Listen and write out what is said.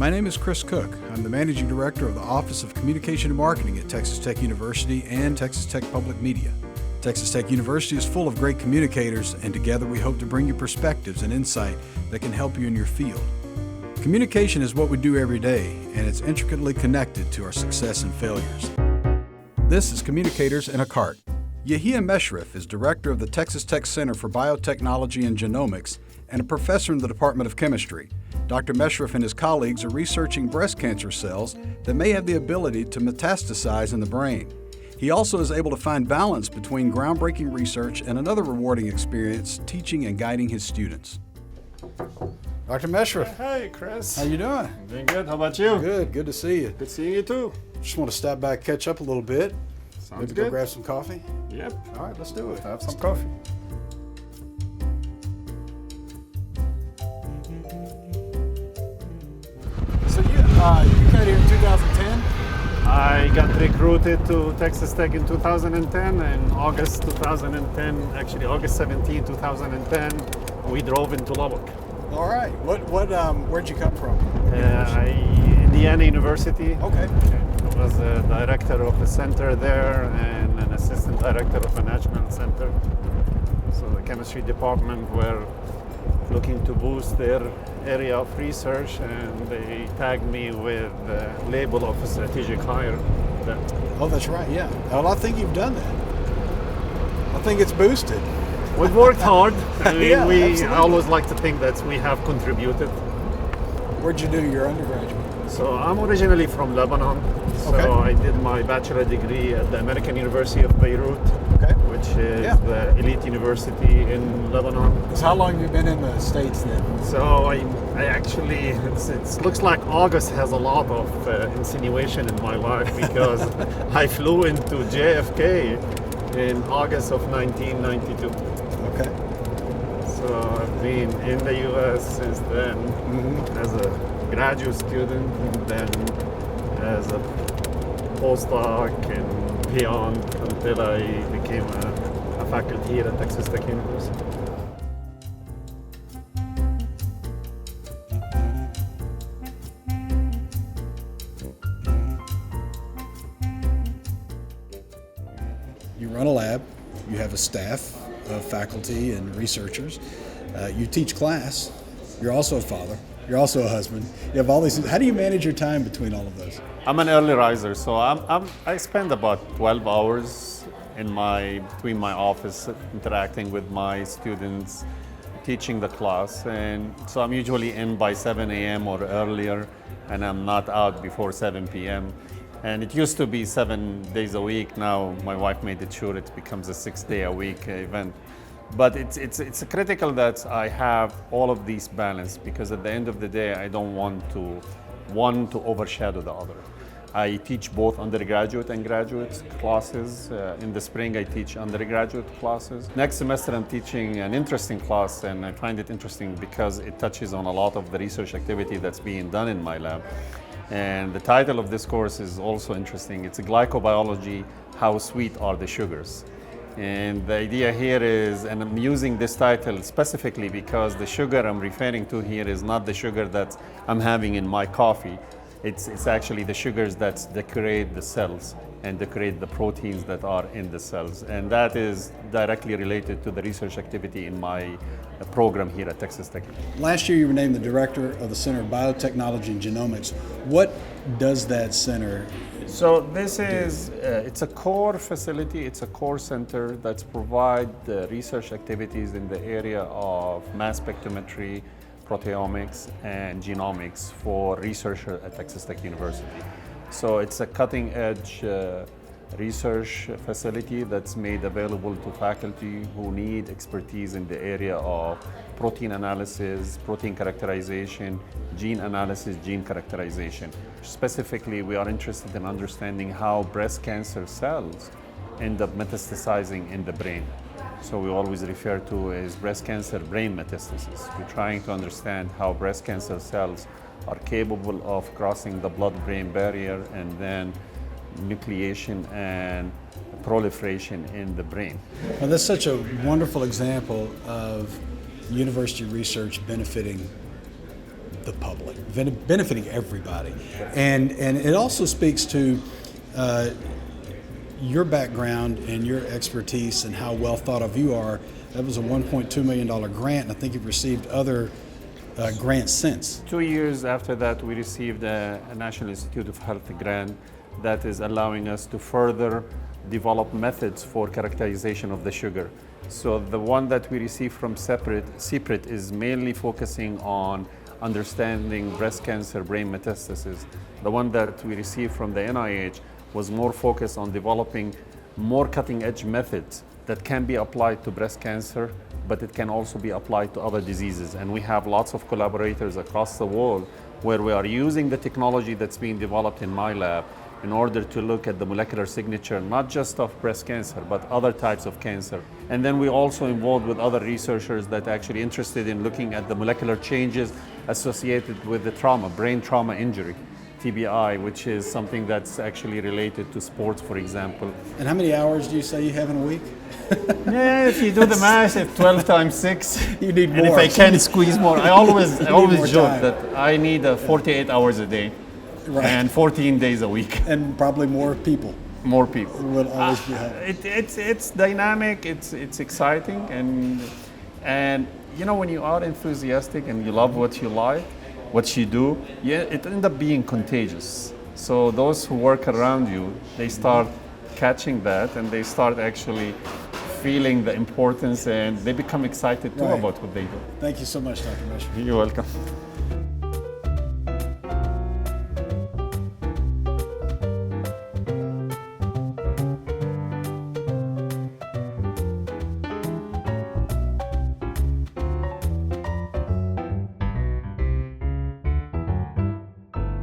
My name is Chris Cook. I'm the Managing Director of the Office of Communication and Marketing at Texas Tech University and Texas Tech Public Media. Texas Tech University is full of great communicators, and together we hope to bring you perspectives and insight that can help you in your field. Communication is what we do every day, and it's intricately connected to our success and failures. This is Communicators in a Cart. Yehia Mechref is Director of the Texas Tech Center for Biotechnology and Genomics and a professor in the Department of Chemistry. Dr. Mechref and his colleagues are researching breast cancer cells that may have the ability to metastasize in the brain. He also is able to find balance between groundbreaking research and another rewarding experience teaching and guiding his students. Dr. Mechref. Hey, Chris. How you doing? I'm doing good. How about you? Good to see you. Good seeing you too. Just want to stop by, catch up a little bit. Sounds Maybe good. go grab some coffee. Yep. All right, let's do it. Have some coffee. So you got here in 2010? I got recruited to Texas Tech in 2010, and August 2010, actually August 17, 2010, we drove into Lubbock. All right. Where'd you come from? Indiana University. Okay. I was a director of a center there and an assistant director of a national center. So the chemistry department were looking to boost their area of research, and they tagged me with the label of a strategic hire. Oh, that's right. Yeah. Well, I think you've done that. I think it's boosted. We've worked hard. I mean, Yeah, I absolutely. always like to think that we have contributed. Where'd you do your undergraduate? So I'm originally from Lebanon. So Okay. I did my bachelor degree at the American University of Beirut, Okay. which is Yeah. the elite university in Lebanon. So how long have you been in the States then? So I actually, it looks like August has a lot of insinuation in my life because I flew into JFK in August of 1992. Okay. So I've been in the US since then as a graduate student, and then as a postdoc and beyond until I became a faculty here at Texas Tech University. You run a lab. You have a staff of faculty and researchers. You teach class. You're also a father. You're also a husband. You have all these. How do you manage your time between all of those? I'm an early riser, so I spend about 12 hours between my office interacting with my students, teaching the class, and so I'm usually in by 7 a.m. or earlier, and I'm not out before 7 p.m. And it used to be 7 days a week. Now my wife made it sure it becomes a 6-day-a-week event. But it's critical that I have all of these balance, because at the end of the day, I don't want one to overshadow the other. I teach both undergraduate and graduate classes. In the spring, I teach undergraduate classes. Next semester, I'm teaching an interesting class, and I find it interesting because it touches on a lot of the research activity that's being done in my lab. And the title of this course is also interesting. It's glycobiology, how sweet are the sugars? And the idea here is, and I'm using this title specifically because the sugar I'm referring to here is not the sugar that I'm having in my coffee. It's actually the sugars that decorate the cells and decorate the proteins that are in the cells. And that is directly related to the research activity in my program here at Texas Tech. Last year, you were named the director of the Center of Biotechnology and Genomics. What does that center? So this is, it's a core facility, it's a core center that's provide research activities in the area of mass spectrometry, proteomics, and genomics for researchers at Texas Tech University. So it's a cutting edge research facility that's made available to faculty who need expertise in the area of protein analysis, protein characterization, gene analysis, gene characterization. Specifically, we are interested in understanding how breast cancer cells end up metastasizing in the brain. So we always refer to as breast cancer brain metastasis. We're trying to understand how breast cancer cells are capable of crossing the blood-brain barrier and then nucleation and proliferation in the brain. Well, that's such a wonderful example of university research benefiting the public, benefiting everybody. And it also speaks to your background and your expertise and how well thought of you are. That was a $1.2 million grant, and I think you've received other grants since. 2 years after that, we received a National Institute of Health grant that is allowing us to further develop methods for characterization of the sugar. So the one that we received from CPRIT is mainly focusing on understanding breast cancer brain metastasis. The one that we received from the NIH was more focused on developing more cutting-edge methods that can be applied to breast cancer, but it can also be applied to other diseases. And we have lots of collaborators across the world where we are using the technology that's being developed in my lab in order to look at the molecular signature, not just of breast cancer, but other types of cancer. And then we also involved with other researchers that are actually interested in looking at the molecular changes associated with the trauma, brain trauma injury, TBI, which is something that's actually related to sports, for example. And how many hours do you say you have in a week? Yeah, if you do the math, if 12 times 6, you need and more. if I can squeeze more, I always joke time. that I need 48 hours a day. Right. And 14 days a week. And probably more people. More people. Will always be happening. It's dynamic. It's exciting, and you know, when you are enthusiastic and you love what you like, what you do, yeah, it ends up being contagious. So those who work around you, they start catching that, and they start actually feeling the importance, and they become excited too Right. about what they do. Thank you so much, Dr. Mechref. You're welcome.